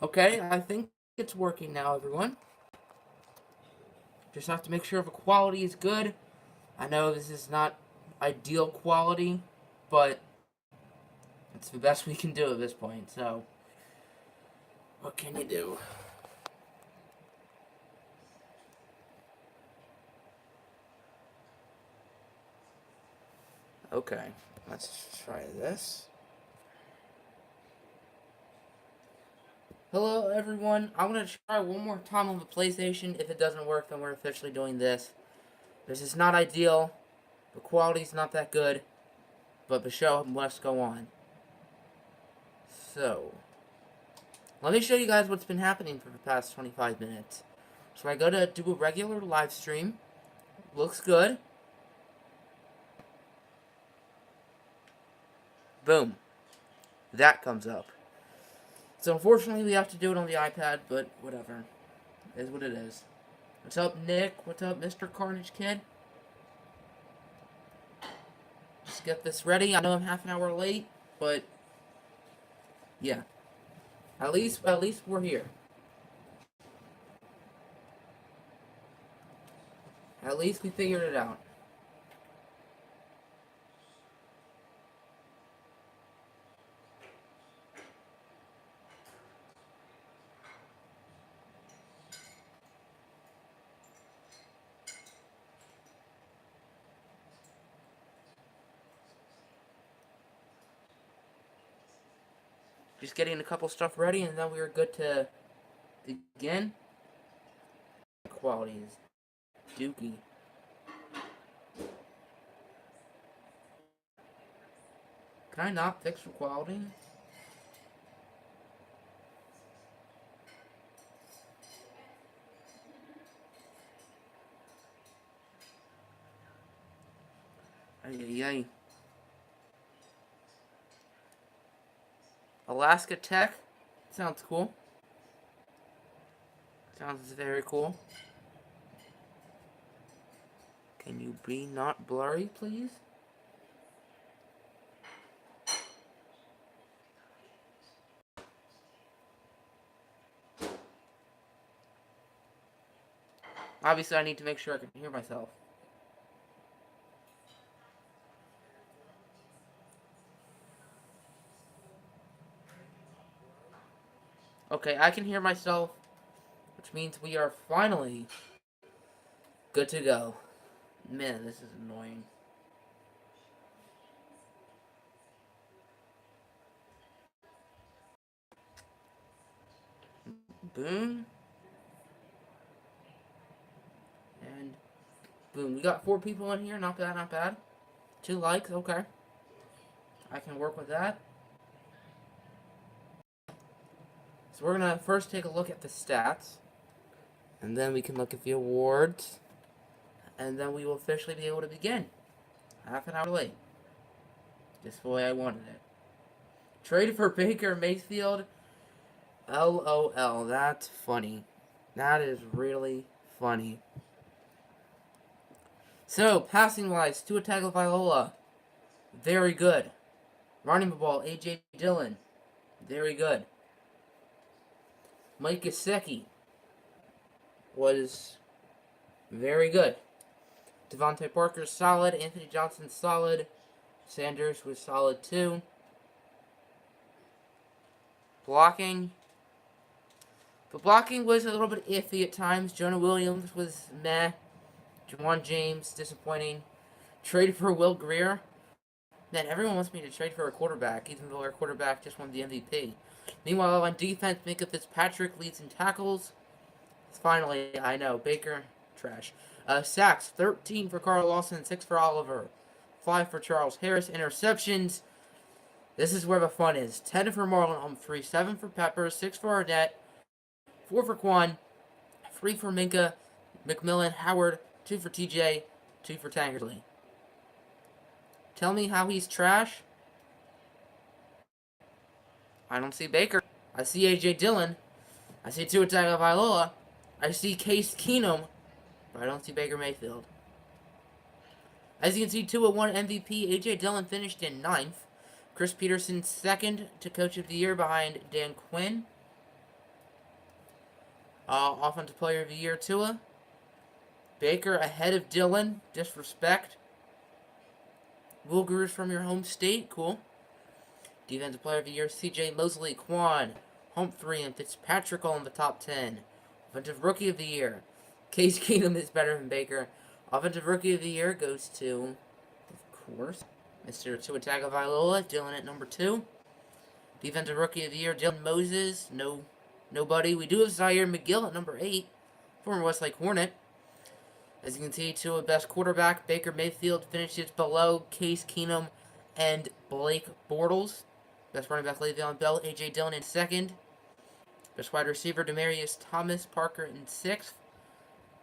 Okay, I think it's working now, everyone. Just have to make sure the quality is good. I know this is not ideal quality, but it's the best we can do at this point, so what can you do? Okay, let's try this. Hello, everyone. I'm going to try one more time on the PlayStation. If it doesn't work, then we're officially doing this. This is not ideal. The quality's not that good, but the show must go on. So, let me show you guys what's been happening for the past 25 minutes. So I go to do a regular live stream. Looks good. Boom. That comes up. So unfortunately we have to do it on the iPad, but whatever. It is what it is. What's up, Nick? What's up, Mr. Carnage Kid? Let's get this ready. I know I'm half an hour late, but yeah. At least we're here. At least we figured it out. Just getting a couple stuff ready, and then we are good to begin. Quality is dookie. Can I not fix the quality? Ay, ay, ay. Alaska Tech. Sounds cool. Sounds very cool. Can you be not blurry, please? Obviously, I need to make sure I can hear myself. Okay, I can hear myself, which means we are finally good to go. Man, this is annoying. Boom. And boom. We got 4 people in here. Not bad, not bad. 2 likes, okay. I can work with that. So we're going to first take a look at the stats. And then we can look at the awards. And then we will officially be able to begin. Half an hour late. Just the way I wanted it. Trade for Baker Mayfield. LOL. That's funny. That is really funny. So, passing-wise, Tua Tagovailoa. Very good. Running the ball, A.J. Dillon. Very good. Mike Gesicki was very good. Devontae Parker's solid. Anthony Johnson's solid. Sanders was solid too. Blocking. The blocking was a little bit iffy at times. Jonah Williams was meh. Juwan James, disappointing. Traded for Will Greer. Man, everyone wants me to trade for a quarterback, even though our quarterback just won the MVP. Meanwhile, on defense, Minka Fitzpatrick leads in tackles. Finally, I know, Baker, trash. Sacks, 13 for Carl Lawson, 6 for Oliver, 5 for Charles Harris. Interceptions, this is where the fun is. 10 for Marlon Humphrey, 7 for Pepper, 6 for Arnett, 4 for Quan, 3 for Minka, McMillan, Howard, 2 for TJ, 2 for Tangerly. Tell me how he's trash. I don't see Baker. I see A.J. Dillon. I see Tua Tagovailoa. I see Case Keenum. But I don't see Baker Mayfield. As you can see, Tua won MVP. A.J. Dillon finished in 9th. Chris Peterson 2nd to Coach of the Year behind Dan Quinn. Offensive Player of the Year, Tua. Baker ahead of Dillon. Disrespect. Will Greer's from your home state. Cool. Defensive Player of the Year, C.J. Mosley, Quan, Humphrey, and Fitzpatrick all in the top 10. Offensive Rookie of the Year, Case Keenum is better than Baker. Offensive Rookie of the Year goes to, of course, Mr. Tua Tagovailoa, Dillon at number 2. Defensive Rookie of the Year, Dylan Moses, nobody. We do have Zaire McGill at number 8, former Westlake Hornet. As you can see, Tua best quarterback, Baker Mayfield finishes below Case Keenum and Blake Bortles. Best running back, Le'Veon Bell, A.J. Dillon in 2nd. Best wide receiver, Demaryius Thomas Parker in 6th.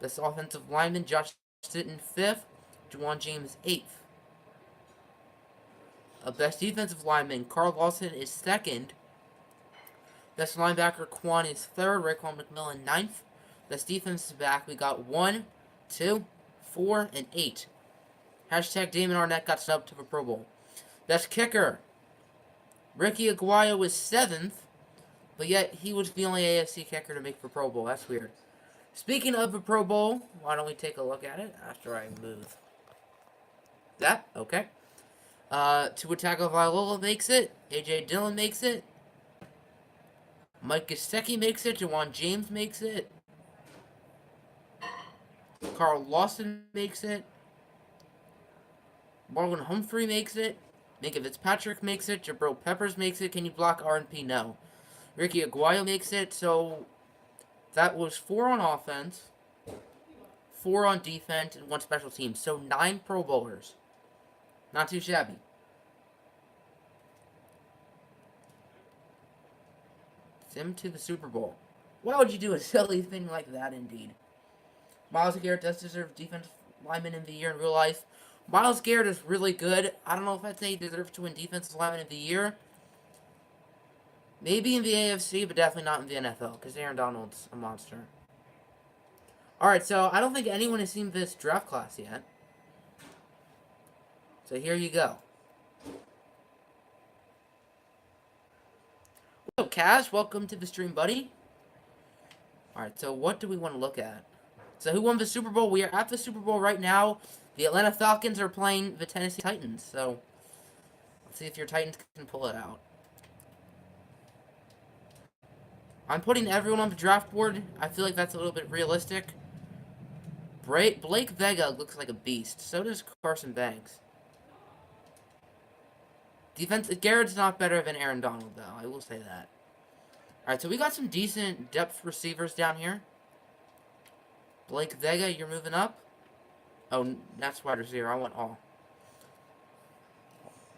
Best offensive lineman, Josh Sitton 5th. Juwan James 8th. Best defensive lineman, Carl Lawson is 2nd. Best linebacker, Quan is 3rd. Raekwon McMillan 9th. Best defensive back, we got 1, 2, 4, and 8. Hashtag Damon Arnett got snubbed to the Pro Bowl. Best kicker, Ricky Aguayo was 7th, but yet he was the only AFC kicker to make the Pro Bowl. That's weird. Speaking of the Pro Bowl, why don't we take a look at it after I move that? Okay. Tua Tagovailoa makes it. A.J. Dillon makes it. Mike Gesicki makes it. Juwan James makes it. Carl Lawson makes it. Marlon Humphrey makes it. Minka Fitzpatrick makes it. Jabril Peppers makes it. Can you block RNP? No. Ricky Aguayo makes it. So that was 4 on offense, 4 on defense, and 1 special team. So 9 Pro Bowlers. Not too shabby. Sim to the Super Bowl. Why would you do a silly thing like that, indeed? Myles Garrett does deserve Defensive Lineman of the Year in real life. Myles Garrett is really good. I don't know if I'd say he deserves to win Defensive Lineman of the Year. Maybe in the AFC, but definitely not in the NFL, because Aaron Donald's a monster. Alright, so I don't think anyone has seen this draft class yet. So here you go. What's up, Kaz? Welcome to the stream, buddy. Alright, so what do we want to look at? So who won the Super Bowl? We are at the Super Bowl right now. The Atlanta Falcons are playing the Tennessee Titans. So let's see if your Titans can pull it out. I'm putting everyone on the draft board. I feel like that's a little bit realistic. Blake Vega looks like a beast. So does Carson Banks. Defense, Garrett's not better than Aaron Donald, though. I will say that. Alright, so we got some decent depth receivers down here. Blake Vega, you're moving up. Oh, that's wide receiver. I want all.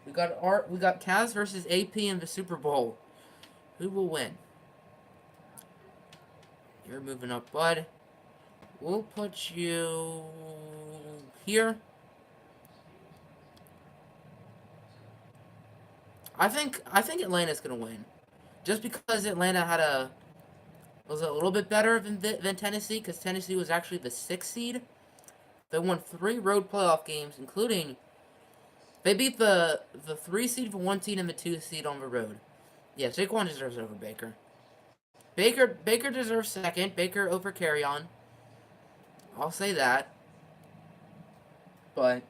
We got Cavs versus AP in the Super Bowl. Who will win? You're moving up, bud. We'll put you here. I think Atlanta's gonna win, just because Atlanta was a little bit better than Tennessee, because Tennessee was actually the 6th seed. They won 3 road playoff games, including they beat the 3 seed for 1 seed and the 2 seed on the road. Yeah, Saquon deserves over Baker. Baker deserves 2nd. Baker over Carryon. I'll say that. But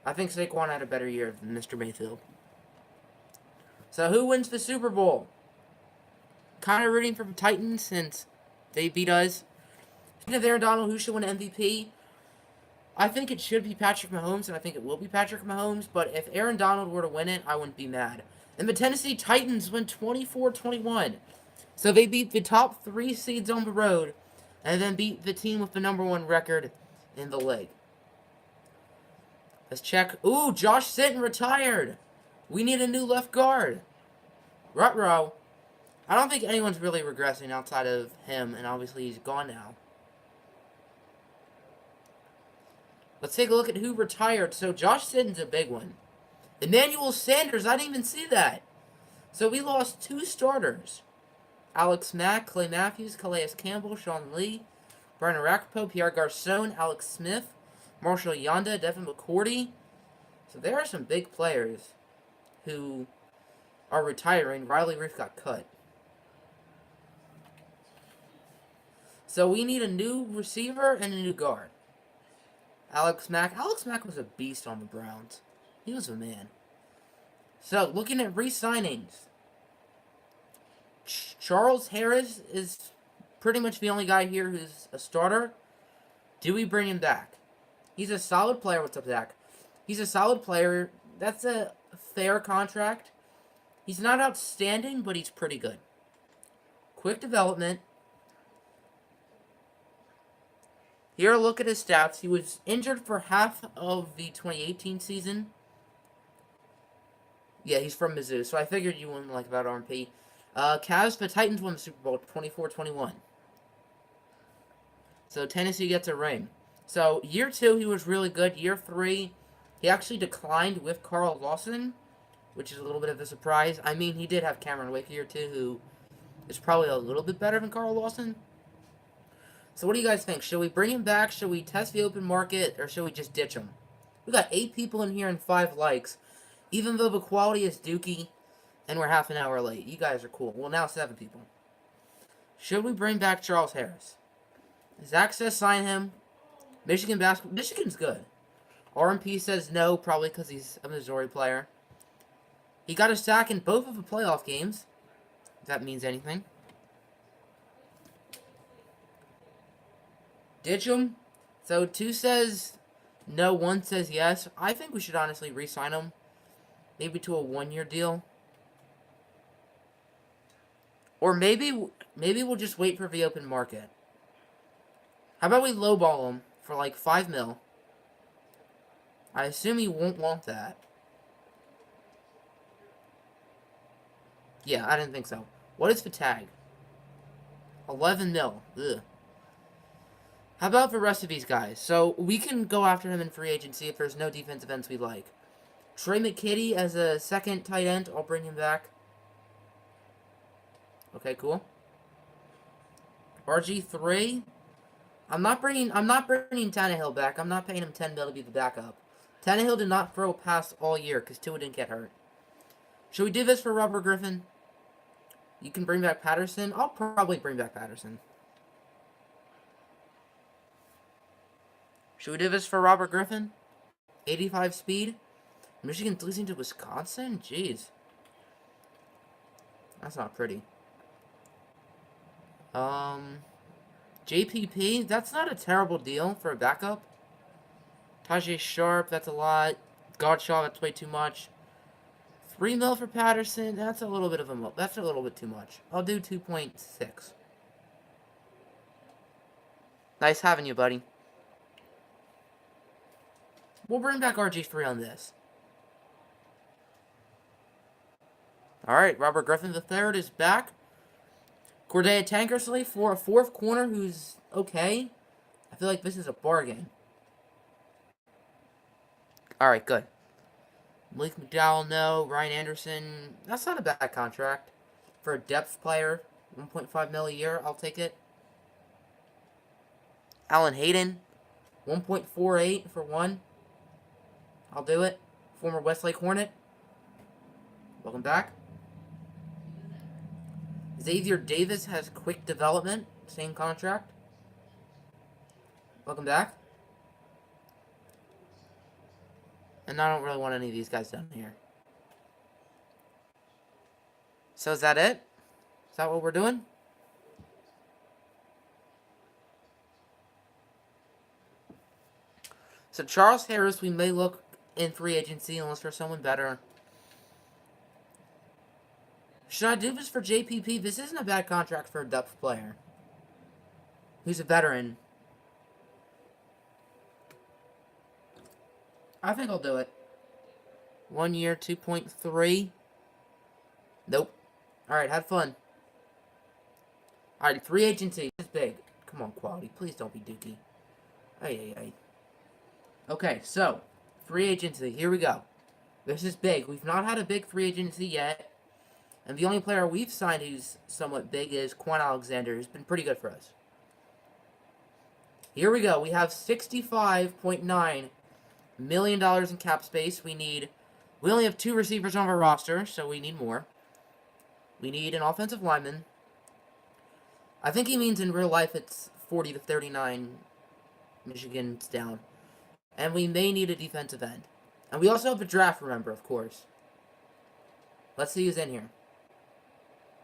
I think Saquon had a better year than Mr. Mayfield. So who wins the Super Bowl? Kind of rooting for the Titans since they beat us. Speaking of Aaron Donald, who should win MVP? I think it should be Patrick Mahomes, and I think it will be Patrick Mahomes. But if Aaron Donald were to win it, I wouldn't be mad. And the Tennessee Titans win 24-21. So they beat the top 3 seeds on the road, and then beat the team with the #1 record in the league. Let's check. Ooh, Josh Sitton retired. We need a new left guard. Ruh-roh. I don't think anyone's really regressing outside of him, and obviously he's gone now. Let's take a look at who retired. So Josh Sitton's a big one. Emmanuel Sanders, I didn't even see that. So we lost 2 starters. Alex Mack, Clay Matthews, Calais Campbell, Sean Lee, Brian Arapaho, Pierre Garcon, Alex Smith, Marshall Yanda, Devin McCourty. So there are some big players who are retiring. Riley Reef got cut. So we need a new receiver and a new guard. Alex Mack. Alex Mack was a beast on the Browns. He was a man. So, looking at re-signings. Charles Harris is pretty much the only guy here who's a starter. Do we bring him back? He's a solid player. What's up, Zach? He's a solid player. That's a fair contract. He's not outstanding, but he's pretty good. Quick development. Here, look at his stats. He was injured for half of the 2018 season. Yeah, he's from Mizzou, so I figured you wouldn't like about RMP. Cavs, the Titans won the Super Bowl 24-21. So Tennessee gets a ring. So year 2, he was really good. Year 3, he actually declined with Carl Lawson, which is a little bit of a surprise. I mean, he did have Cameron Wake year 2, who is probably a little bit better than Carl Lawson. So what do you guys think? Should we bring him back? Should we test the open market? Or should we just ditch him? We got 8 people in here and 5 likes. Even though the quality is dookie and we're half an hour late. You guys are cool. Well, now 7 people. Should we bring back Charles Harris? Zach says sign him. Michigan basketball. Michigan's good. RMP says no, probably because he's a Missouri player. He got a sack in both of the playoff games. If that means anything. Ditch him. So 2 says no, 1 says yes. I think we should honestly re-sign him. Maybe to a 1-year deal. Or maybe we'll just wait for the open market. How about we lowball him for like 5 mil? I assume he won't want that. Yeah, I didn't think so. What is the tag? 11 mil. Ugh. How about the rest of these guys? So, we can go after him in free agency if there's no defensive ends we like. Trey McKitty as a second tight end. I'll bring him back. Okay, cool. RG3. I'm not bringing Tannehill back. I'm not paying him 10 mil to be the backup. Tannehill did not throw a pass all year because Tua didn't get hurt. Should we do this for Robert Griffin? You can bring back Patterson. I'll probably bring back Patterson. Should we do this for Robert Griffin? 85 speed. Michigan's losing to Wisconsin? Jeez. That's not pretty. JPP, that's not a terrible deal for a backup. Tajay Sharp, that's a lot. Godshaw, that's way too much. 3 mil for Patterson, that's a little bit too much. I'll do 2.6. Nice having you, buddy. We'll bring back RG3 on this. Alright, Robert Griffin III is back. Corday Tankersley for a 4th corner who's okay. I feel like this is a bargain. Alright, good. Malik McDowell, no. Ryan Anderson, that's not a bad contract. For a depth player, 1.5 mil a year, I'll take it. Alan Hayden, 1.48 for 1. I'll do it. Former Westlake Hornet. Welcome back. Xavier Davis has quick development. Same contract. Welcome back. And I don't really want any of these guys down here. So is that it? Is that what we're doing? So Charles Harris, we may look in free agency unless there's someone better. Should I do this for JPP? This isn't a bad contract for a depth player. Who's a veteran. I think I'll do it. 1 year, 2.3. Nope. Alright, have fun. Alright, free agency. This is big. Come on, quality. Please don't be dookie. Ay. Okay, so, free agency. Here we go. This is big. We've not had a big free agency yet. And the only player we've signed who's somewhat big is Quan Alexander, who's been pretty good for us. Here we go. We have $65.9 million in cap space. We only have 2 receivers on our roster, so we need more. We need an offensive lineman. I think he means in real life it's 40-39. Michigan's down. And we may need a defensive end. And we also have a draft, remember, of course. Let's see who's in here.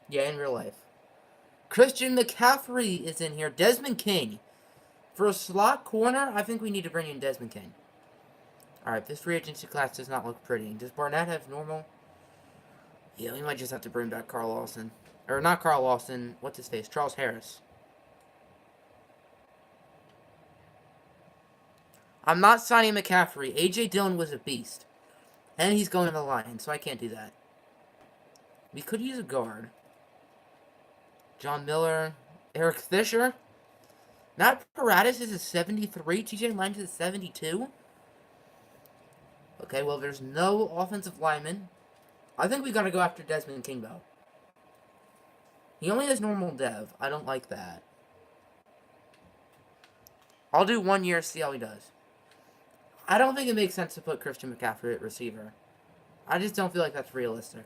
Yeah, in real life. Christian McCaffrey is in here. Desmond King. For a slot corner, I think we need to bring in Desmond King. Alright, this free agency class does not look pretty. Does Barnett have normal? Yeah, we might just have to bring back Carl Lawson. Or not Carl Lawson. What's his face? Charles Harris. I'm not signing McCaffrey. A.J. Dillon was a beast. And he's going to the Lions, so I can't do that. We could use a guard. John Miller. Eric Fisher. Matt Paratus is a 73. TJ Lyons is a 72. Okay, well, there's no offensive lineman. I think we got to go after Desmond King, though. He only has normal dev. I don't like that. I'll do 1 year, see how he does. I don't think it makes sense to put Christian McCaffrey at receiver. I just don't feel like that's realistic.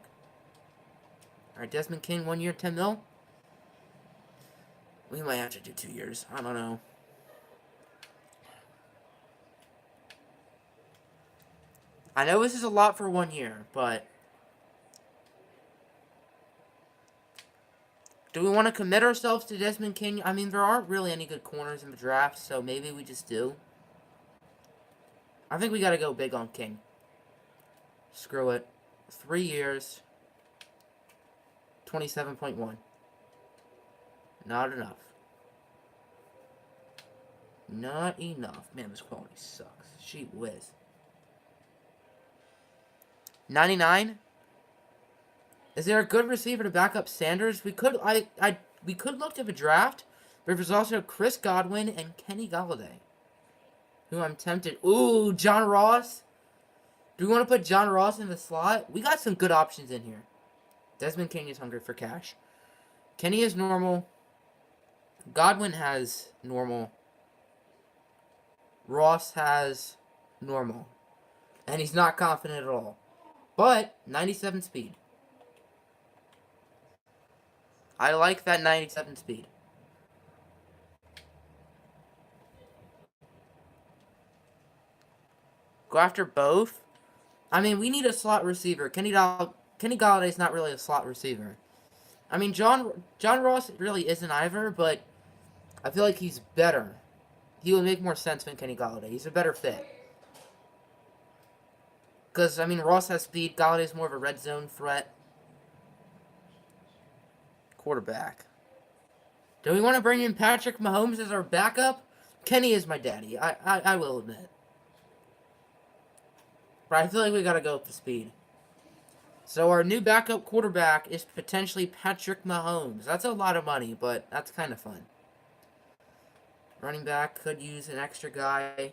Alright, Desmond King, 1 year, 10 mil. We might have to do 2 years. I don't know. I know this is a lot for 1 year, but... do we want to commit ourselves to Desmond King? I mean, there aren't really any good corners in the draft, so maybe we just do. I think we got to go big on King. Screw it. 3 years. 27.1. Not enough. Not enough. Man, this quality sucks. Gee whiz. 99? Is there a good receiver to back up Sanders? We could we could look to the draft, but there's also Chris Godwin and Kenny Golladay, who I'm tempted. Ooh, John Ross. Do we want to put John Ross in the slot? We got some good options in here. Desmond King is hungry for cash. Kenny is normal. Godwin has normal. Ross has normal. And he's not confident at all. But 97 speed. I like that 97 speed. Go after both? I mean, we need a slot receiver. Kenny Galladay's not really a slot receiver. I mean, John Ross really isn't either, but I feel like he's better. He would make more sense than Kenny Golladay. He's a better fit. Because, I mean, Ross has speed. Galladay's more of a red zone threat. Quarterback. Do we want to bring in Patrick Mahomes as our backup? Kenny is my daddy. I will admit. But I feel like we got to go with the speed. So our new backup quarterback is potentially Patrick Mahomes. That's a lot of money, but that's kind of fun. Running back could use an extra guy.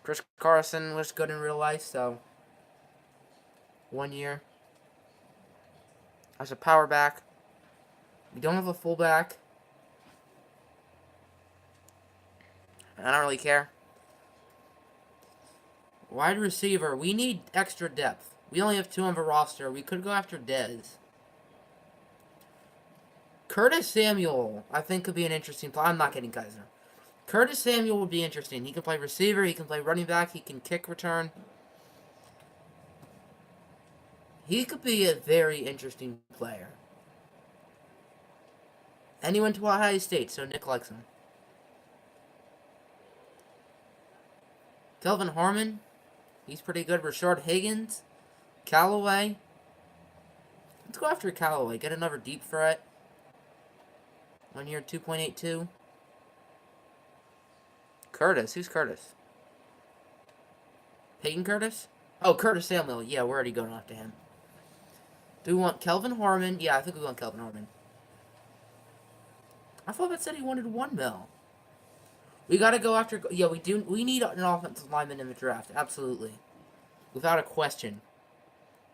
Chris Carson was good in real life, so 1 year. As a power back. We don't have a fullback. I don't really care. Wide receiver. We need extra depth. We only have 2 on the roster. We could go after Dez. Curtis Samuel, I think, could be an interesting play. I'm not getting Kaiser. Curtis Samuel would be interesting. He can play receiver. He can play running back. He can kick return. He could be a very interesting player. And he went to Ohio State, so Nick likes him. Kelvin Harmon. He's pretty good. Rashard Higgins. Callaway. Let's go after Callaway. Get another deep threat. 1 year, 2.82. Curtis. Who's Curtis? Peyton Curtis? Oh, Curtis Samuel. Yeah, we're already going after him. Do we want Kelvin Harmon? Yeah, I think we want Kelvin Harmon. I thought that said he wanted 1 mil. We gotta go after... yeah, we do. We need an offensive lineman in the draft. Absolutely. Without a question.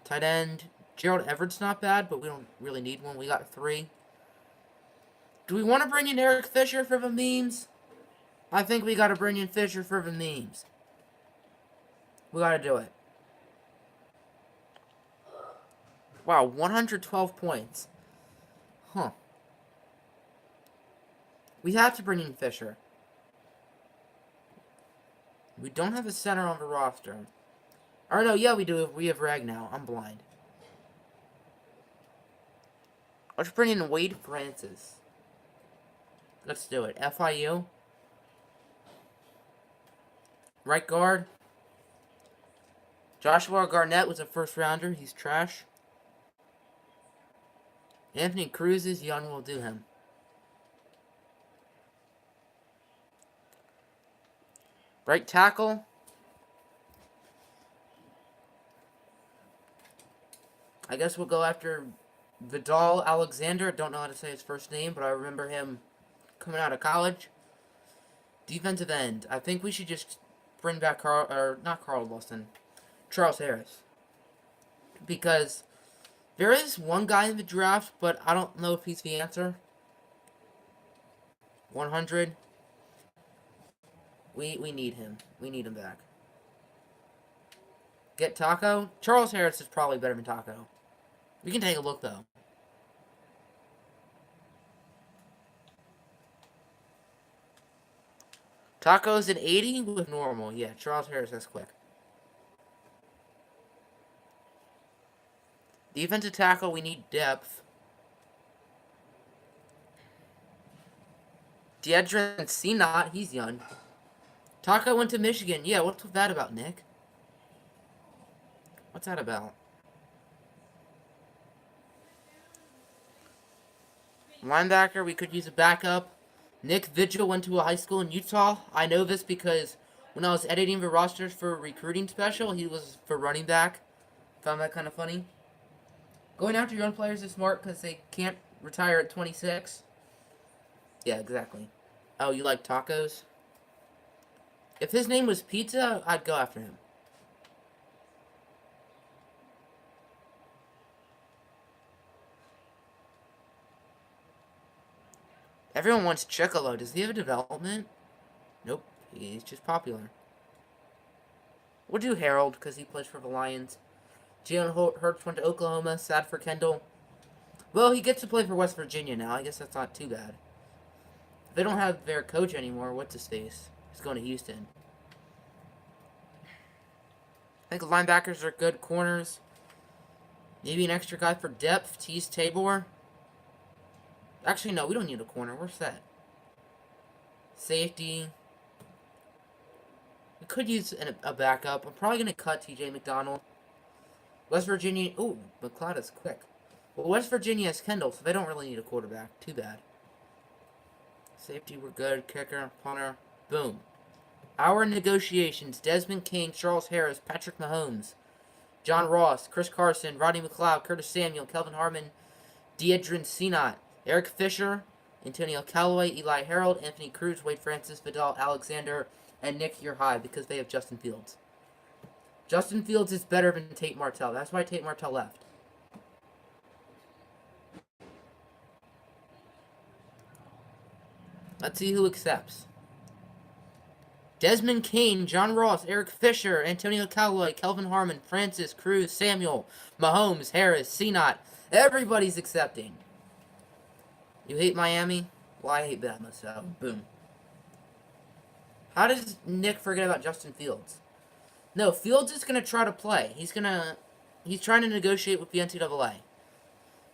Tight end. Gerald Everett's not bad, but we don't really need one. We got 3. Do we want to bring in Eric Fisher for the memes? I think we gotta bring in Fisher for the memes. We gotta do it. Wow, 112 points. Huh. We have to bring in Fisher. We don't have a center on the roster. Or no, yeah, we do. We have Rag now. I'm blind. Let's bring in Wade Francis. Let's do it. FIU. Right guard. Joshua Garnett was a first rounder. He's trash. Anthony Cruz is young. We'll do him. Right tackle. I guess we'll go after Vidal Alexander. Don't know how to say his first name, but I remember him coming out of college. Defensive end. I think we should just bring back Charles Harris. Because there is one guy in the draft, but I don't know if he's the answer. 100. We need him. We need him back. Get Taco. Charles Harris is probably better than Taco. We can take a look, though. Taco's an 80 with normal. Yeah, Charles Harris, that's quick. Defensive tackle, we need depth. Deadrin Senat, he's young. Taco went to Michigan. Yeah, what's that about, Nick? What's that about? Linebacker, we could use a backup. Nick Vigil went to a high school in Utah. I know this because when I was editing the rosters for a recruiting special, he was for running back. Found that kind of funny. Going after your own players is smart because they can't retire at 26. Yeah, exactly. Oh, you like tacos? If his name was Pizza, I'd go after him. Everyone wants Chicolo. Does he have a development? Nope. He's just popular. We'll do Harold because he plays for the Lions. Jalen Hurts went to Oklahoma. Sad for Kendall. Well, he gets to play for West Virginia now. I guess that's not too bad. If they don't have their coach anymore, what's his face? He's going to Houston. I think linebackers are good. Corners. Maybe an extra guy for depth. Tease Tabor. Actually, no, we don't need a corner. We're set. Safety. We could use a backup. I'm probably going to cut TJ McDonald. West Virginia. Ooh, McLeod is quick. Well, West Virginia has Kendall, so they don't really need a quarterback. Too bad. Safety, we're good. Kicker, punter. Boom. Our negotiations. Desmond King, Charles Harris, Patrick Mahomes, John Ross, Chris Carson, Rodney McLeod, Curtis Samuel, Kelvin Harmon, Deadrin Senat, Eric Fisher, Antonio Callaway, Eli Harold, Anthony Cruz, Wade Francis, Vidal Alexander, and Nick You're High because they have Justin Fields. Justin Fields is better than Tate Martell. That's why Tate Martell left. Let's see who accepts. Desmond Kane, John Ross, Eric Fisher, Antonio Callaway, Kelvin Harmon, Francis, Cruz, Samuel, Mahomes, Harris, Senat. Everybody's accepting. You hate Miami? Well, I hate Bama, so boom. How does Nick forget about Justin Fields? No, Fields is going to try to play. He's trying to negotiate with the NCAA.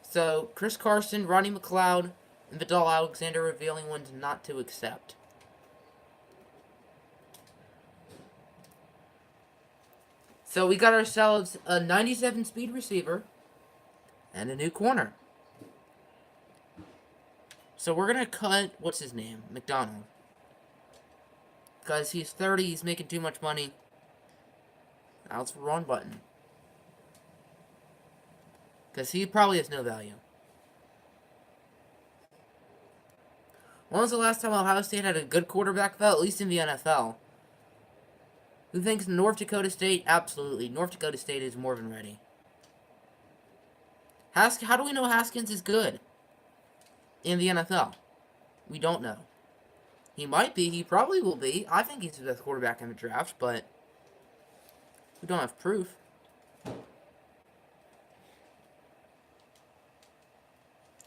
So, Chris Carson, Ronnie McLeod, and Vidal Alexander revealing ones not to accept. So, we got ourselves a 97 speed receiver and a new corner. So, we're going to cut, what's his name? McDonald. Because he's 30, he's making too much money. Now it's the wrong button. Because he probably has no value. When was the last time Ohio State had a good quarterback, though? At least in the NFL. Who thinks North Dakota State? Absolutely. North Dakota State is more than ready. How do we know Haskins is good in the NFL? We don't know. He might be. He probably will be. I think he's the best quarterback in the draft, but we don't have proof.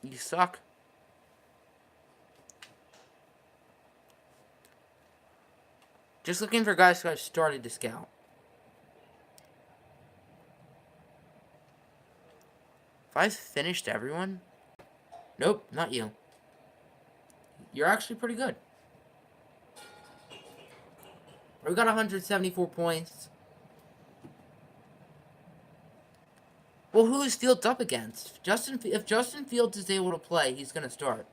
You suck. Just looking for guys who I've started to scout. If I finished everyone? Nope, not you. You're actually pretty good. We got 174 points. Well, who is Fields up against? If Justin Fields is able to play, he's going to start.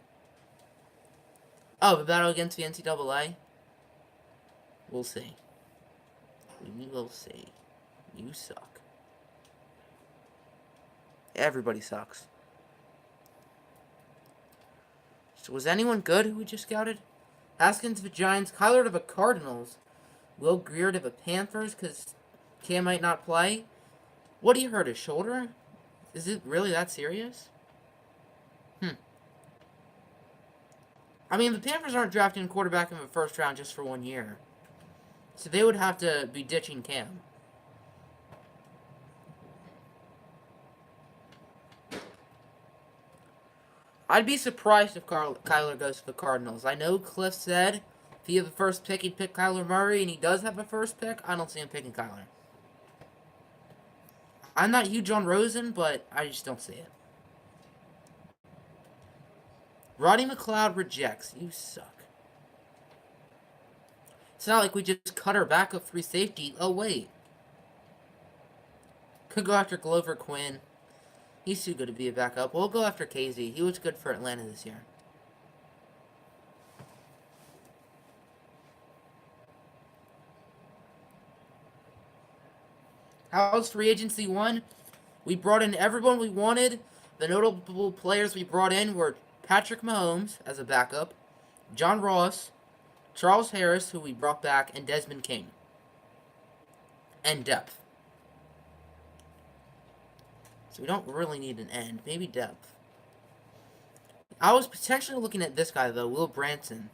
Oh, the battle against the NCAA? We'll see. We will see. You suck. Everybody sucks. So was anyone good who we just scouted? Haskins to the Giants, Kyler to the Cardinals, Will Greer to the Panthers because Cam might not play. What, he hurt his shoulder? Is it really that serious? I mean, the Panthers aren't drafting a quarterback in the first round just for 1 year. So they would have to be ditching Cam. I'd be surprised if Kyler goes to the Cardinals. I know Cliff said if he had the first pick, he'd pick Kyler Murray, and he does have the first pick. I don't see him picking Kyler. I'm not huge on Rosen, but I just don't see it. Roddy McLeod rejects. You suck. It's not like we just cut our backup free safety. Oh, wait. Could go after Glover Quinn. He's too good to be a backup. We'll go after Casey. He was good for Atlanta this year. How's free agency 1? We brought in everyone we wanted. The notable players we brought in were Patrick Mahomes as a backup, John Ross, Charles Harris, who we brought back, and Desmond King. And depth. So we don't really need an end. Maybe depth. I was potentially looking at this guy, though, Will Branson.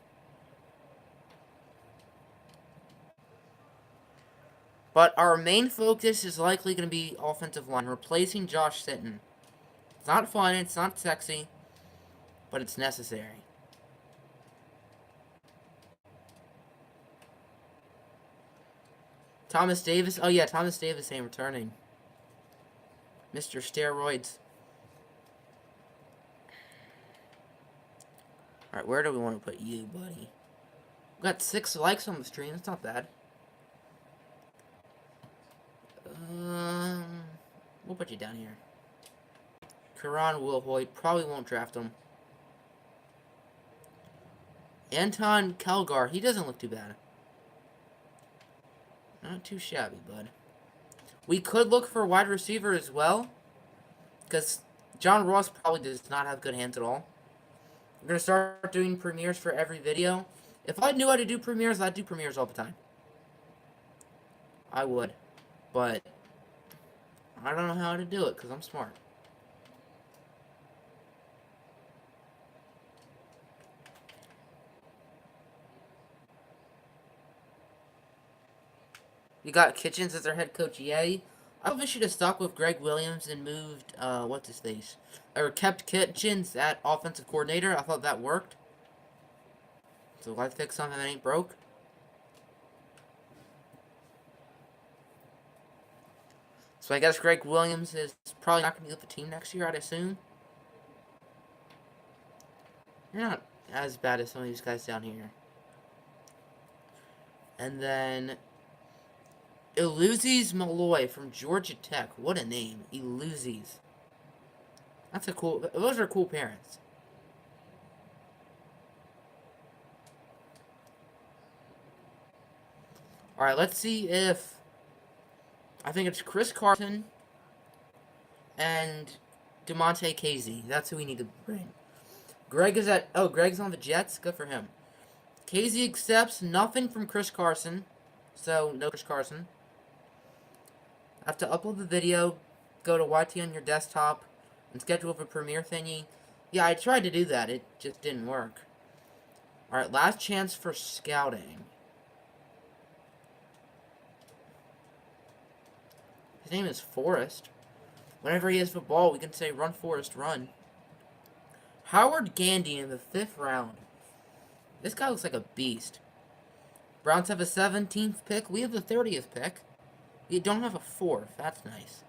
But our main focus is likely going to be offensive line, replacing Josh Sitton. It's not fun, it's not sexy, but it's necessary. Thomas Davis. Oh, yeah, Thomas Davis ain't returning. Mr. Steroids. Alright, where do we want to put you, buddy? We got 6 likes on the stream. That's not bad. We'll put you down here. Karan Wilhoit. Probably won't draft him. Anton Kelgar. He doesn't look too bad. Not too shabby, bud. We could look for a wide receiver as well. Because John Ross probably does not have good hands at all. We're going to start doing premieres for every video. If I knew how to do premieres, I'd do premieres all the time. I would. But I don't know how to do it because I'm smart. You got Kitchens as our head coach, yay. I probably should have stuck with Greg Williams and moved, what's his face? Or kept Kitchens at offensive coordinator. I thought that worked. So why fix something that ain't broke? So I guess Greg Williams is probably not going to be with the team next year, I'd assume. You're not as bad as some of these guys down here. And then Eluzis Malloy from Georgia Tech. What a name. Eluzis. That's a cool... Those are cool parents. Alright, let's see if... I think it's Chris Carson and DeMonte Casey. That's who we need to bring. Greg is at... Oh, Greg's on the Jets. Good for him. Casey accepts nothing from Chris Carson. So, no Chris Carson. I have to upload the video, go to YT on your desktop, and schedule a premiere thingy. Yeah, I tried to do that. It just didn't work. Alright, last chance for scouting. His name is Forrest. Whenever he has the ball, we can say, run, Forrest, run. Howard Gandy in the 5th round. This guy looks like a beast. Browns have a 17th pick. We have the 30th pick. We don't have a 4th. That's nice.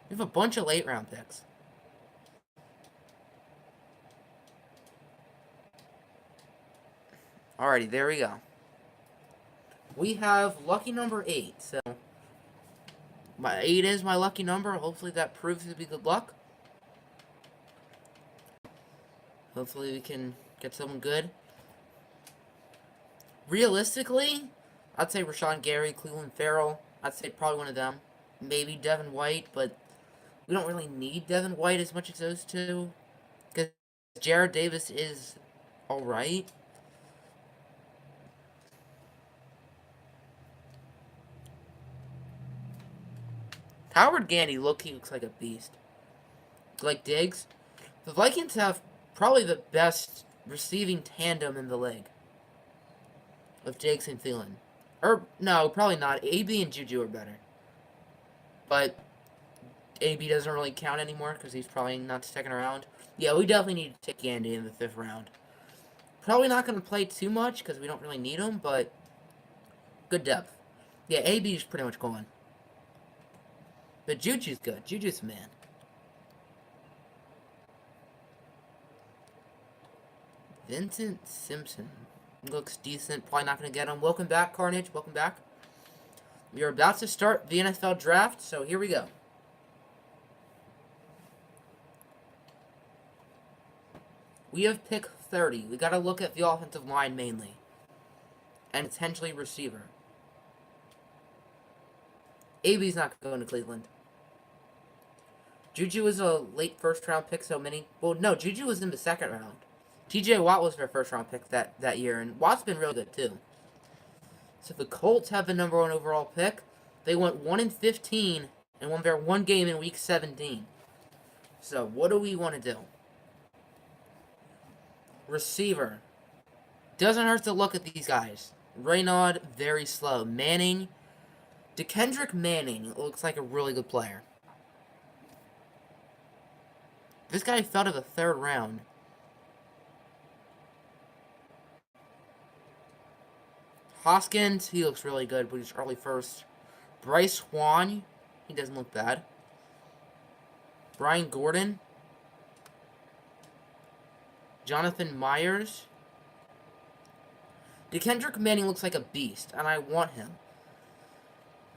We have a bunch of late round picks. Alrighty, there we go. We have lucky number 8. So, my 8 is my lucky number. Hopefully that proves to be good luck. Hopefully we can get someone good. Realistically, I'd say Rashawn Gary, Cleveland Farrell. I'd say probably one of them. Maybe Devin White, but we don't really need Devin White as much as those two. Because Jared Davis is alright. Howard Gandy, low-key, looks like a beast. Like Diggs. The Vikings have probably the best receiving tandem in the league. Of Diggs and Thielen. Or, no, probably not. AB and Juju are better. But AB doesn't really count anymore because he's probably not sticking around. Yeah, we definitely need to take Gandy in the 5th round. Probably not going to play too much because we don't really need him, but good depth. Yeah, AB is pretty much gone. But Juju's good. Juju's the man. Vincent Simpson. Looks decent. Probably not going to get him. Welcome back, Carnage. Welcome back. We are about to start the NFL draft, so here we go. We have pick 30. We got to look at the offensive line mainly. And potentially receiver. AB's not going to Cleveland. Juju was a late 1st round pick, so many. Well, no, Juju was in the 2nd round. TJ Watt was their 1st round pick that year, and Watt's been really good too. So the Colts have the number 1 overall pick. They went 1-15 and won their 1 game in week 17. So what do we want to do? Receiver. Doesn't hurt to look at these guys. Raynaud, very slow. Manning. DeKendrick Manning looks like a really good player. This guy fell to the 3rd round. Hoskins, he looks really good, but he's early 1st. Bryce Swan, he doesn't look bad. Brian Gordon. Jonathan Myers. DeKendrick Manning looks like a beast, and I want him.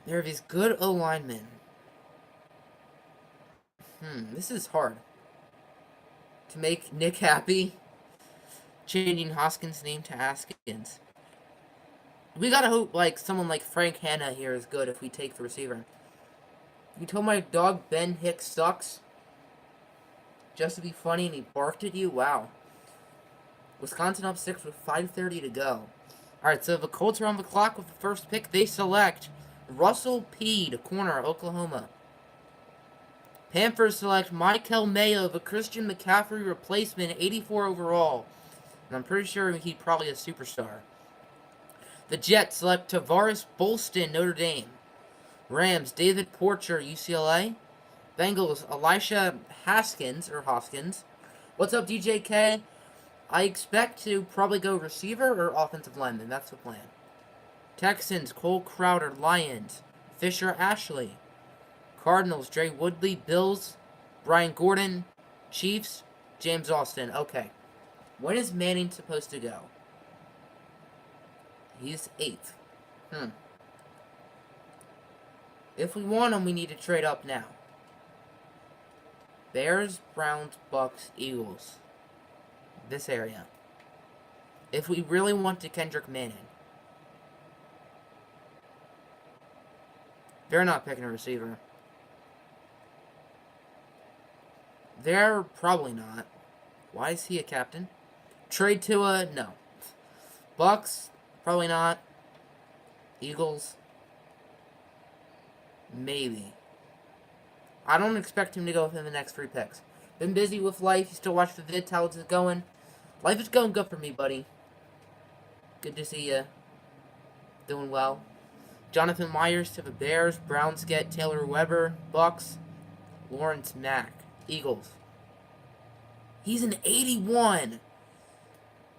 There are these good O-linemen. This is hard. To make Nick happy, changing Hoskins' name to Haskins. We gotta hope, like, someone like Frank Hanna here is good if we take the receiver. You told my dog Ben Hicks sucks? Just to be funny and he barked at you? Wow. Wisconsin up 6 with 5:30 to go. Alright, so the Colts are on the clock with the 1st pick. They select Russell Peed, corner, Oklahoma. Panthers select Michael Mayo, the Christian McCaffrey replacement, 84 overall. And I'm pretty sure he's probably a superstar. The Jets select Tavares Bolston, Notre Dame. Rams, David Porcher, UCLA. Bengals, Elisha Haskins, or Hoskins. What's up, DJK? I expect to probably go receiver or offensive lineman. That's the plan. Texans, Cole Crowder, Lions. Fisher Ashley. Cardinals, Dre Woodley. Bills, Brian Gordon. Chiefs, James Austin. Okay. When is Manning supposed to go? He's 8th. If we want him, we need to trade up now. Bears, Browns, Bucks, Eagles. This area. If we really want to Kendrick Manning. They're not picking a receiver. They're probably not. Why is he a captain? Trade Tua? No. Bucks? Probably not. Eagles? Maybe. I don't expect him to go within the next 3 picks. Been busy with life. You still watch the vids. How's it going? Life is going good for me, buddy. Good to see you. Doing well. Jonathan Myers to the Bears. Browns get Taylor Weber. Bucks. Lawrence Mack. Eagles. He's an 81.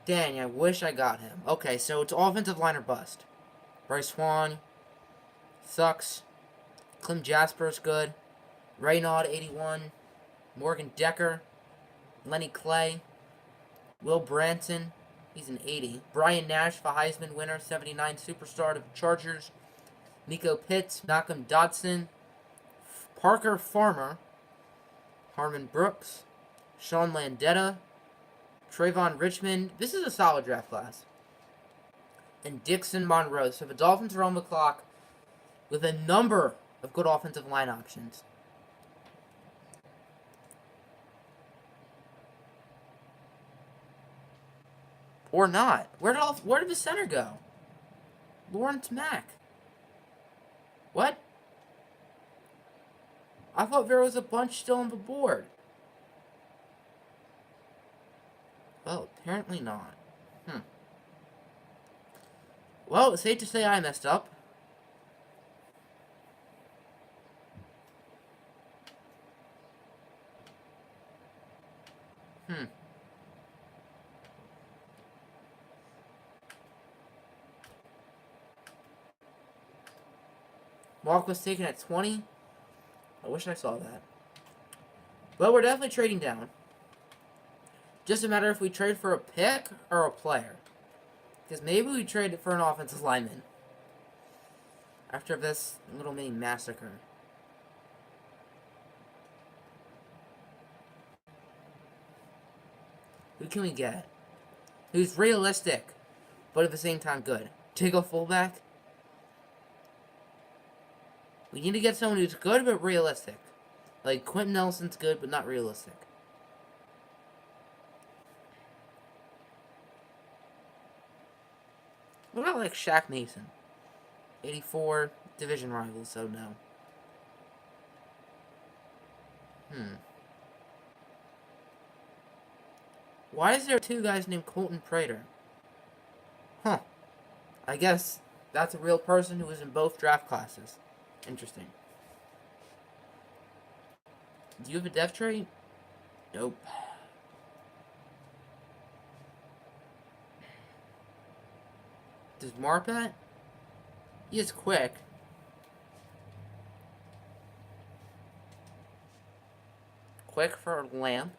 Dang, I wish I got him. Okay, so it's offensive line or bust. Bryce Swan sucks. Clem Jasper's good. Raynaud, 81. Morgan Decker. Lenny Clay. Will Branson, he's an 80. Brian Nash, the Heisman winner, 79, superstar of the Chargers. Nico Pitts, Malcolm Dodson. Parker Farmer. Harmon Brooks. Sean Landetta. Trayvon Richmond. This is a solid draft class. And Dixon Monroe. So the Dolphins are on the clock with a number of good offensive line options. Or not. Where did the center go? Lawrence Mack. What? I thought there was a bunch still on the board. Well, apparently not. Well, it's safe to say I messed up. Walk was taken at 20. I wish I saw that. Well, we're definitely trading down. Just a matter if we trade for a pick or a player. Because maybe we trade it for an offensive lineman. After this little mini massacre. Who can we get? Who's realistic, but at the same time good? Take a fullback? We need to get someone who's good but realistic. Like, Quentin Nelson's good but not realistic. What about, like, Shaq Mason? 84, division rivals, so no. Why is there two guys named Colton Prater? Huh. I guess that's a real person who was in both draft classes. Interesting. Do you have a depth trait? Nope. Does Marpat? He is quick. Quick for a lamp.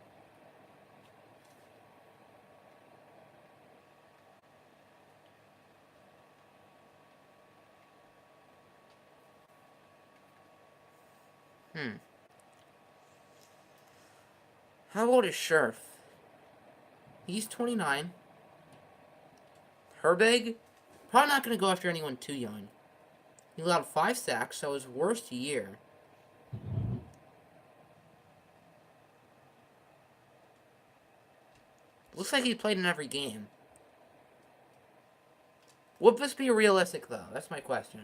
How old is Scherf? He's 29. Herbig? Probably not going to go after anyone too young. He allowed 5 sacks, so his worst year. Looks like he played in every game. Would this be realistic, though? That's my question.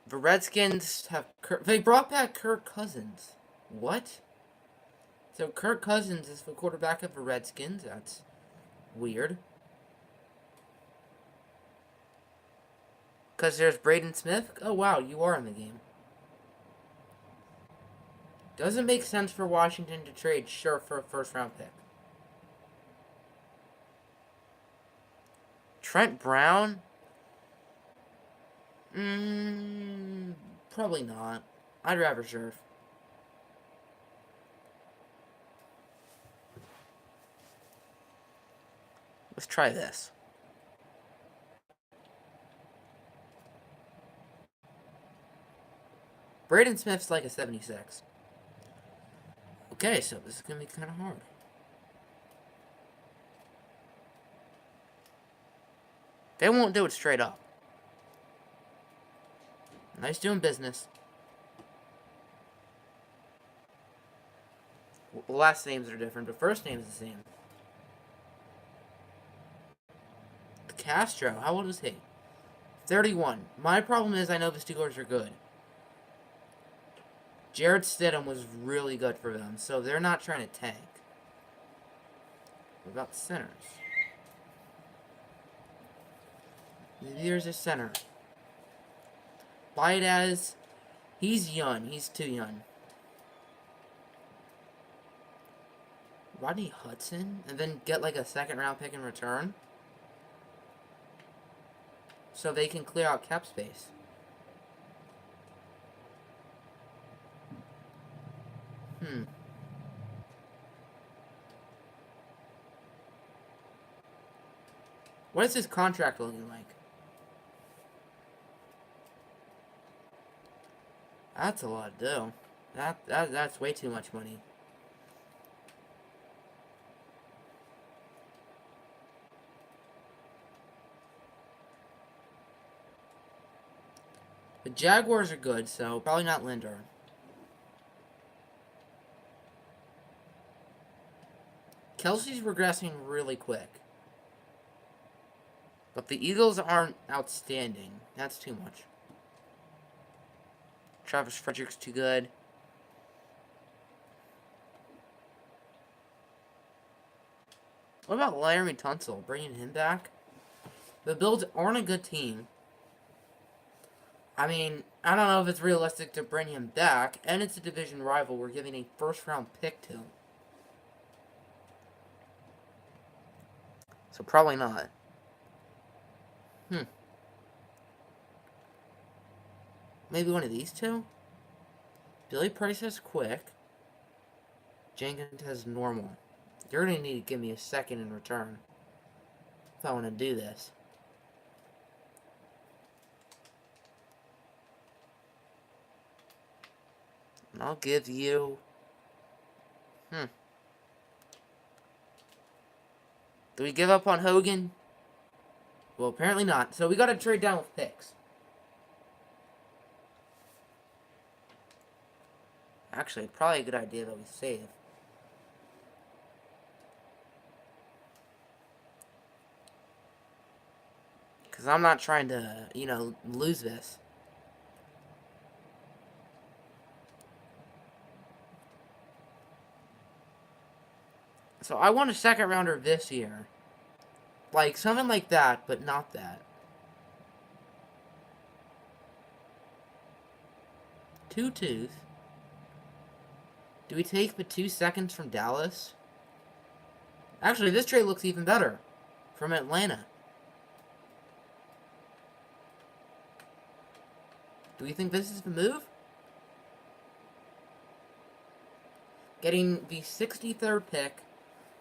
The Redskins have... They brought back Kirk Cousins. What? So Kirk Cousins is the quarterback of the Redskins? That's weird. Because there's Braden Smith? Oh, wow, you are in the game. Doesn't make sense for Washington to trade Scherf for a first-round pick. Trent Brown? Probably not. I'd rather Scherf. Let's try this. Braden Smith's like a 76. Okay, so this is going to be kind of hard. They won't do it straight up. Nice doing business. The last names are different, but first name's the same. Castro, how old is he? 31. My problem is I know the Steelers are good. Jared Stidham was really good for them, so they're not trying to tank. What about centers? Here's a center. Baidaz, he's young. He's too young. Rodney Hudson? And then get like a second round pick in return? So they can clear out cap space. What is his contract looking like? That's a lot to do. That's way too much money. The Jaguars are good, so probably not Linder. Kelsey's regressing really quick. But the Eagles aren't outstanding. That's too much. Travis Frederick's too good. What about Laramie Tunsil? Bringing him back? The Bills aren't a good team. I mean, I don't know if it's realistic to bring him back, and it's a division rival we're giving a first-round pick to. So probably not. Maybe one of these two? Billy Price has quick. Jenkins has normal. You're going to need to give me a second in return if I want to do this. And I'll give you... Do we give up on Hogan? Well, apparently not. So we got to trade down with picks. Actually, probably a good idea that we save. Because I'm not trying to, lose this. So I want a second rounder this year. Like, something like that, but not that. 2 2s. Do we take the 2 seconds from Dallas? Actually, this trade looks even better. From Atlanta. Do we think this is the move? Getting the 63rd pick,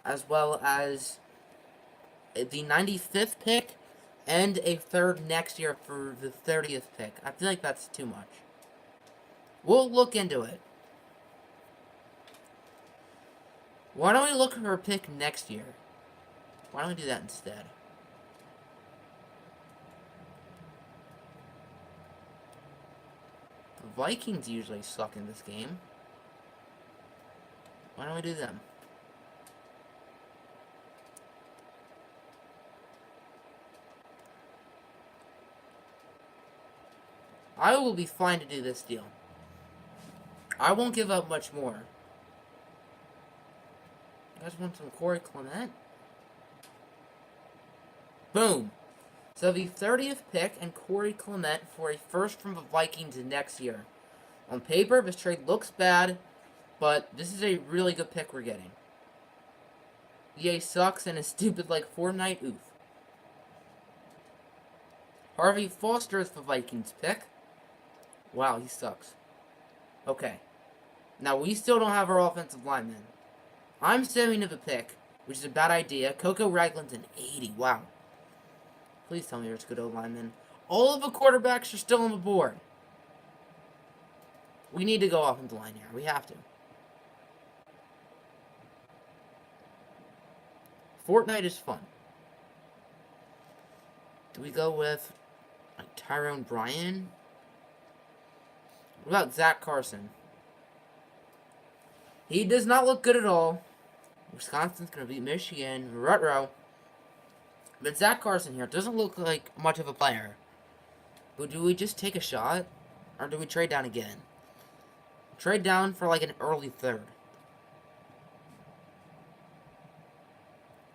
as well as the 95th pick, and a third next year for the 30th pick. I feel like that's too much. We'll look into it. Why don't we look for a pick next year? Why don't we do that instead? The Vikings usually suck in this game. Why don't we do them? I will be fine to do this deal. I won't give up much more. You guys want some Corey Clement? Boom. So the 30th pick and Corey Clement for a first from the Vikings next year. On paper, this trade looks bad, but this is a really good pick we're getting. EA sucks and is stupid like Fortnite. Oof. Harvey Foster is the Vikings pick. Wow, he sucks. Okay. Now, we still don't have our offensive lineman. I'm saving to the pick, which is a bad idea. Coco Ragland's an 80. Wow. Please tell me there's good O-linemen. All of the quarterbacks are still on the board. We need to go offensive line here. We have to. Fortnite is fun. Do we go with Tyrone Bryan? What about Zach Carson? He does not look good at all. Wisconsin's going to beat Michigan. Ruh-roh. But Zach Carson here doesn't look like much of a player. But do we just take a shot? Or do we trade down again? Trade down for like an early third.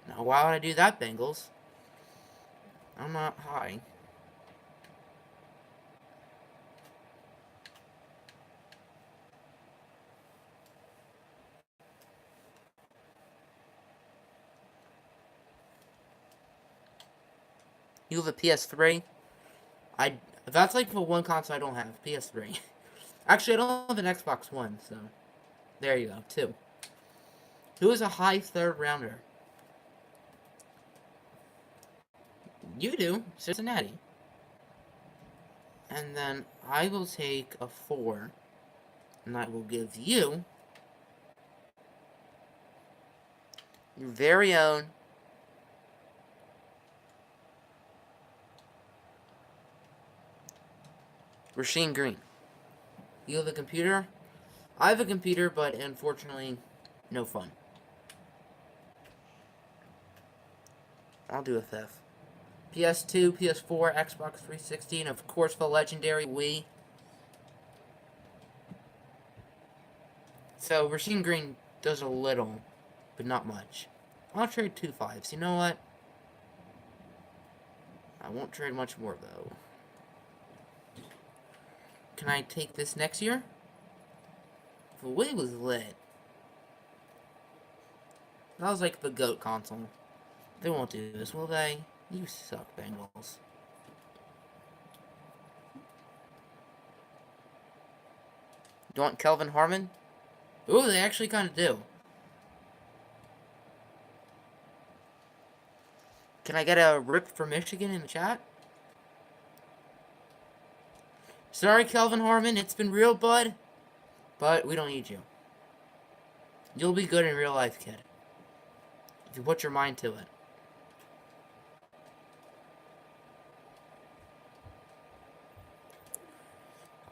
Now, why would I do that, Bengals? I'm not high. You have a PS3? That's like the one console I don't have, PS3. Actually, I don't have an Xbox One, so there you go, 2. Who is a high third rounder? You do, Cincinnati. And then I will take a 4, and I will give you your very own Rasheem Green. You have a computer? I have a computer, but unfortunately, no fun. I'll do a fifth. PS2, PS4, Xbox 360, and of course the legendary Wii. So Rasheem Green does a little, but not much. I'll trade 2 5s. You know what? I won't trade much more, though. Can I take this next year? The Wii was lit. That was like the GOAT console. They won't do this, will they? You suck, Bengals. You want Kelvin Harmon? Ooh, they actually kind of do. Can I get a rip for Michigan in the chat? Sorry, Kelvin Harmon. It's been real, bud. But we don't need you. You'll be good in real life, kid. If you put your mind to it.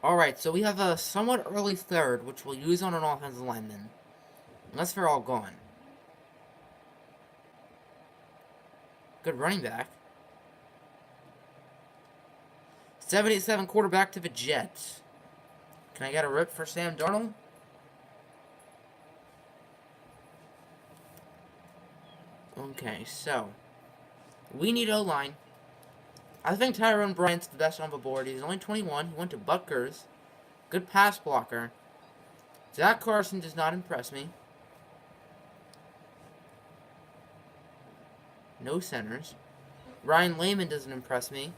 Alright, so we have a somewhat early third, which we'll use on an offensive lineman. Unless they're all gone. Good running back. 77 quarterback to the Jets. Can I get a rip for Sam Darnold? Okay, so we need O-line. I think Tyrone Bryant's the best on the board. He's only 21. He went to Rutgers. Good pass blocker. Zach Carson does not impress me. No centers. Ryan Layman doesn't impress me.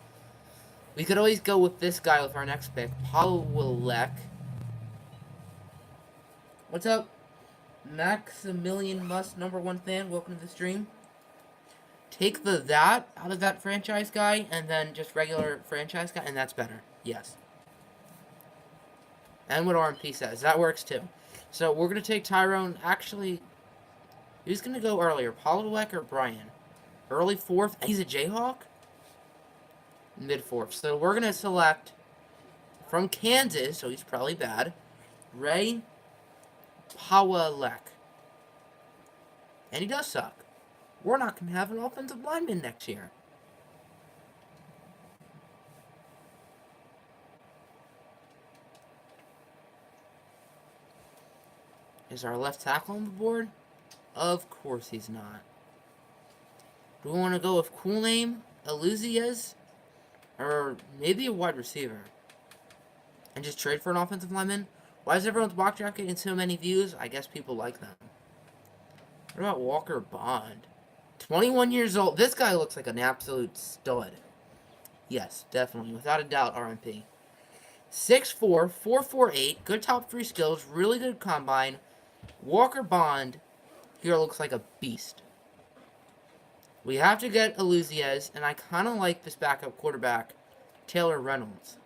We could always go with this guy with our next pick. Paulo Willek. What's up? Maximilian Musk, #1 fan. Welcome to the stream. Take that out of that franchise guy, and then just regular franchise guy, and that's better. Yes. And what RMP says. That works too. So we're going to take Tyrone. Actually, who's going to go earlier? Paulo Willek or Brian? Early 4th. He's a Jayhawk? Mid 4th. So we're going to select from Kansas, so he's probably bad, Ray Powalek. And he does suck. We're not going to have an offensive lineman next year. Is our left tackle on the board? Of course he's not. Do we want to go with cool name, Eluzias, or maybe a wide receiver? And just trade for an offensive lineman? Why is everyone's block jacket getting so many views? I guess people like them. What about Walker Bond? 21 years old. This guy looks like an absolute stud. Yes, definitely. Without a doubt, RMP. 6'4", 4'48", good top 3 skills, really good combine. Walker Bond here looks like a beast. We have to get Eluzias, and I kind of like this backup quarterback, Taylor Reynolds.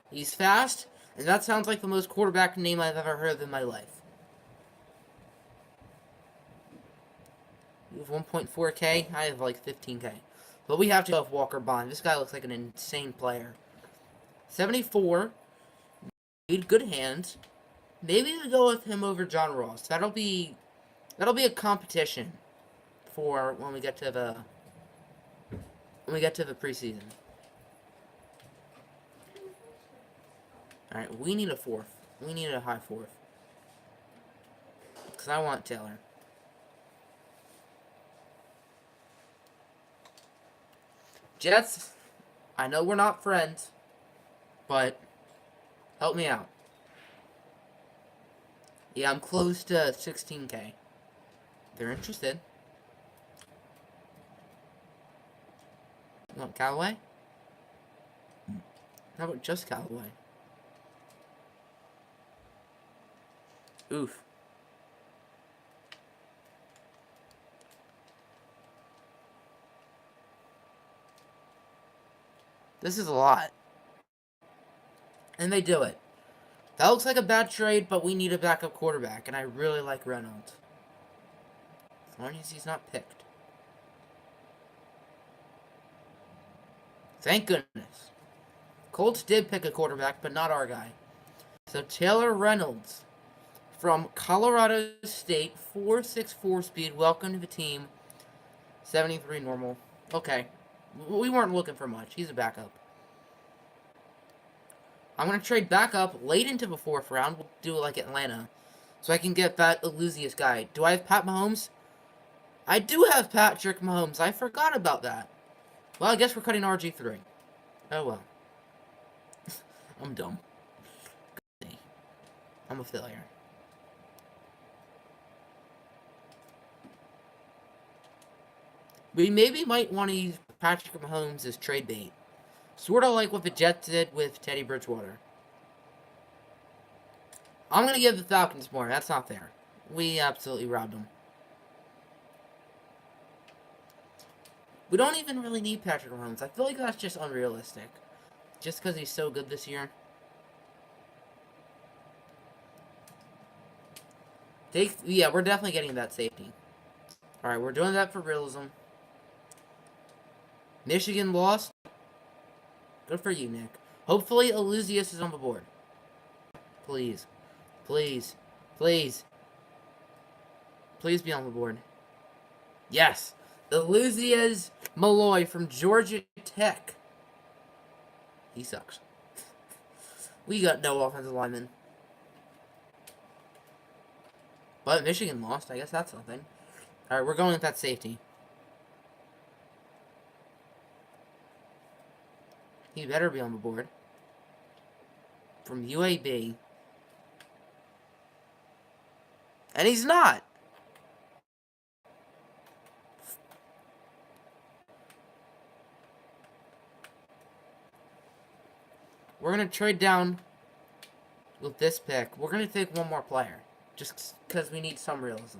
He's fast, and that sounds like the most quarterback name I've ever heard in my life. You have 1.4K? I have like 15K. But we have to go with Walker Bond. This guy looks like an insane player. 74. Need good hands. Maybe we go with him over John Ross. That'll be a competition for when we get to the preseason. Alright, we need a 4th. We need a high 4th. Because I want Taylor. Jets, I know we're not friends, but help me out. Yeah, I'm close to 16K. They're interested. You want Callaway? How about just Callaway? Oof. This is a lot. And they do it. That looks like a bad trade, but we need a backup quarterback, and I really like Reynolds. As long as he's not picked. Thank goodness. Colts did pick a quarterback, but not our guy. So Taylor Reynolds from Colorado State, 4.64 speed. Welcome to the team. 73 normal. Okay. We weren't looking for much. He's a backup. I'm going to trade back up late into the 4th round. We'll do it like Atlanta. So I can get that Elusius guy. Do I have Pat Mahomes? I do have Patrick Mahomes. I forgot about that. Well, I guess we're cutting RG3. Oh, well. I'm dumb. I'm a failure. We maybe might want to use Patrick Mahomes as trade bait. Sort of like what the Jets did with Teddy Bridgewater. I'm going to give the Falcons more. That's not fair. We absolutely robbed them. We don't even really need Patrick Mahomes. I feel like that's just unrealistic. Just because he's so good this year. Yeah, we're definitely getting that safety. Alright, we're doing that for realism. Michigan lost. Good for you, Nick. Hopefully, Elusius is on the board. Please. Please. Please. Please be on the board. Yes. Elusius Malloy from Georgia Tech. He sucks. We got no offensive linemen. But Michigan lost. I guess that's something. Alright, we're going with that safety. He better be on the board. From UAB. And he's not. We're going to trade down with this pick. We're going to take one more player. Just because we need some realism.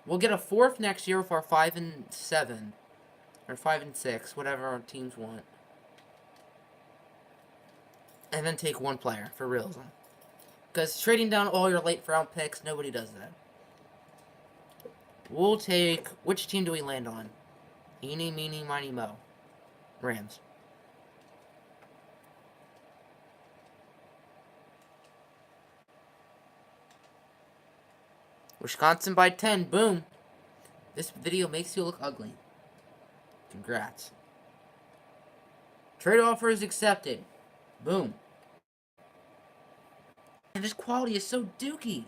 We'll get a 4th next year with our 5 and 7. Or 5 and 6. Whatever our teams want. And then take one player for realism. Because trading down all your late round picks, nobody does that. We'll take... Which team do we land on? Eeny, meeny, miny, mo. Rams. Wisconsin by 10. Boom. This video makes you look ugly. Congrats. Trade offer is accepted. Boom. And this quality is so dookie.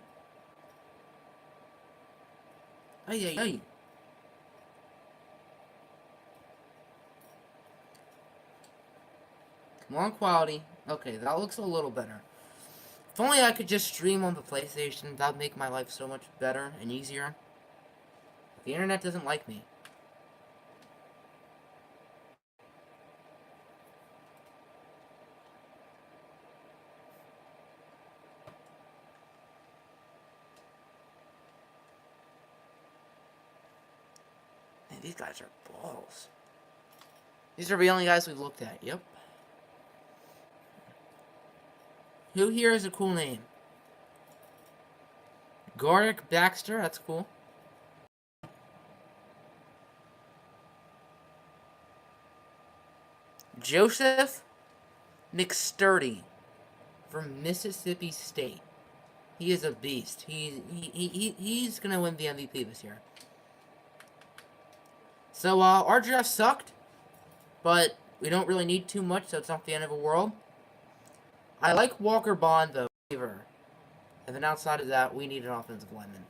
Ay, ay, ay. Come on, quality. Okay, that looks a little better. If only I could just stream on the PlayStation, that would make my life so much better and easier. The internet doesn't like me. Man, these guys are balls. These are the only guys we've looked at, yep. Who here has a cool name? Gorick Baxter, that's cool. Joseph McSturdy from Mississippi State. He is a beast. He's gonna win the MVP this year. So our draft sucked, but we don't really need too much, so it's not the end of the world. I like Walker Bond though, and then outside of that, we need an offensive lineman.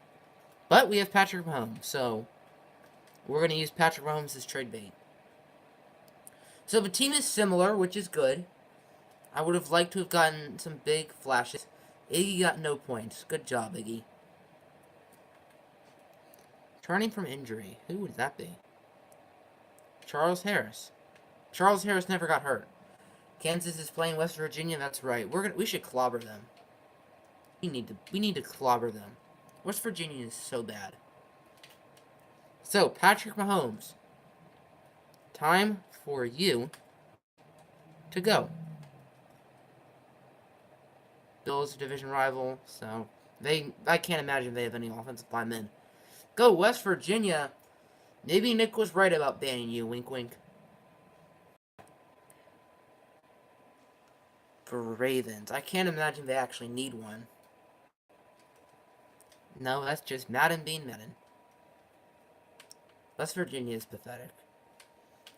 But we have Patrick Mahomes, so we're gonna use Patrick Mahomes as trade bait. So the team is similar, which is good. I would have liked to have gotten some big flashes. Iggy got no points. Good job, Iggy. Turning from injury. Who would that be? Charles Harris. Charles Harris never got hurt. Kansas is playing West Virginia. That's right. We should clobber them. We need to clobber them. West Virginia is so bad. So, Patrick Mahomes. Time for you to go. Bills division rival, so I can't imagine they have any offensive linemen. Go West Virginia. Maybe Nick was right about banning you. Wink, wink. For Ravens. I can't imagine they actually need one. No, that's just Madden being Madden. West Virginia is pathetic.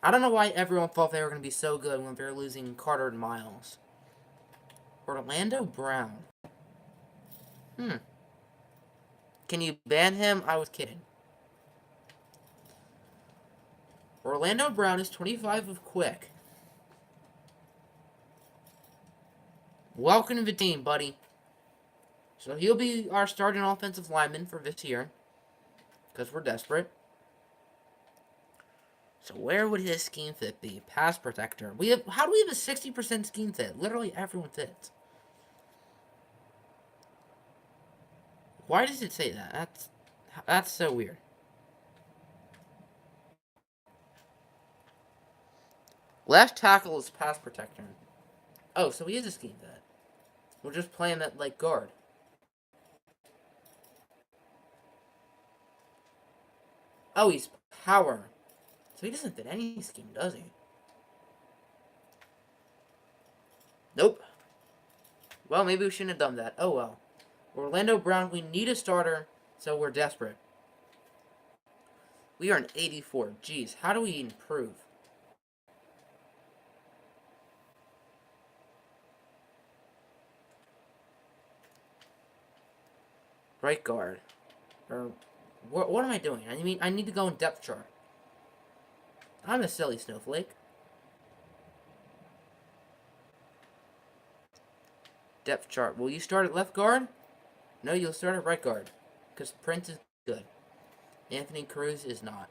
I don't know why everyone thought they were going to be so good when they were losing Carter and Miles. Orlando Brown. Can you ban him? I was kidding. Orlando Brown is 25 of quick. Welcome to the team, buddy. So he'll be our starting offensive lineman for this year. Because we're desperate. So where would his scheme fit be? Pass protector. How do we have a 60% scheme fit? Literally everyone fits. Why does it say that? That's so weird. Left tackle is pass protector. Oh, so he is a scheme fit. We'll just play him at, like, guard. Oh, he's power. So he doesn't fit any scheme, does he? Nope. Well, maybe we shouldn't have done that. Oh, well. Orlando Brown, we need a starter, so we're desperate. We are an 84. Jeez, how do we improve? Right guard. Or, what am I doing? I mean, I need to go in depth chart. I'm a silly snowflake. Depth chart. Will you start at left guard? No, you'll start at right guard. Because Prince is good. Anthony Cruz is not.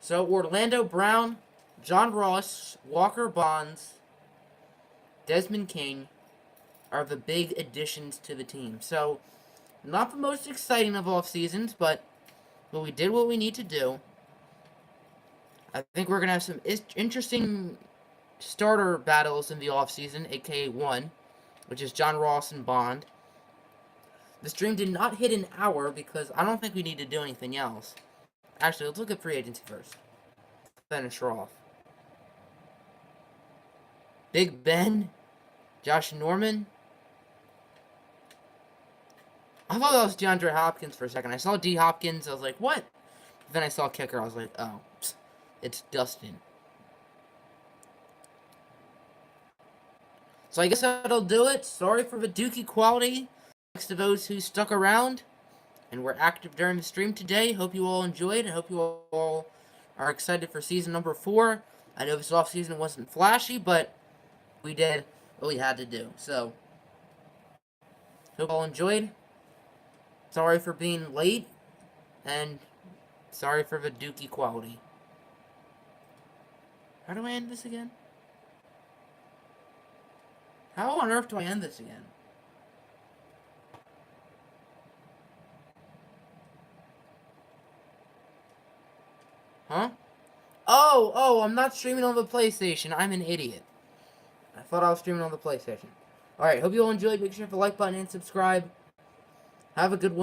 So, Orlando Brown, John Ross, Walker Bonds, Desmond King are the big additions to the team. So, not the most exciting of off seasons, but we did what we need to do. I think we're going to have some interesting starter battles in the off season, aka one, which is John Ross and Bond. The stream did not hit an hour because I don't think we need to do anything else. Actually, let's look at free agency first. Finish her off. Big Ben, Josh Norman. I thought that was DeAndre Hopkins for a second. I saw D. Hopkins. I was like, what? Then I saw kicker. I was like, oh, it's Dustin. So I guess that'll do it. Sorry for the dookie quality. Thanks to those who stuck around and were active during the stream today. Hope you all enjoyed. I hope you all are excited for season number 4. I know this offseason wasn't flashy, but we did what we had to do. So, hope you all enjoyed. Sorry for being late, and sorry for the dookie quality. How do I end this again? How on earth do I end this again? Huh? Oh, I'm not streaming on the PlayStation. I'm an idiot. I thought I was streaming on the PlayStation. Alright, hope you all enjoyed. Make sure to hit the like button and subscribe. Have a good one.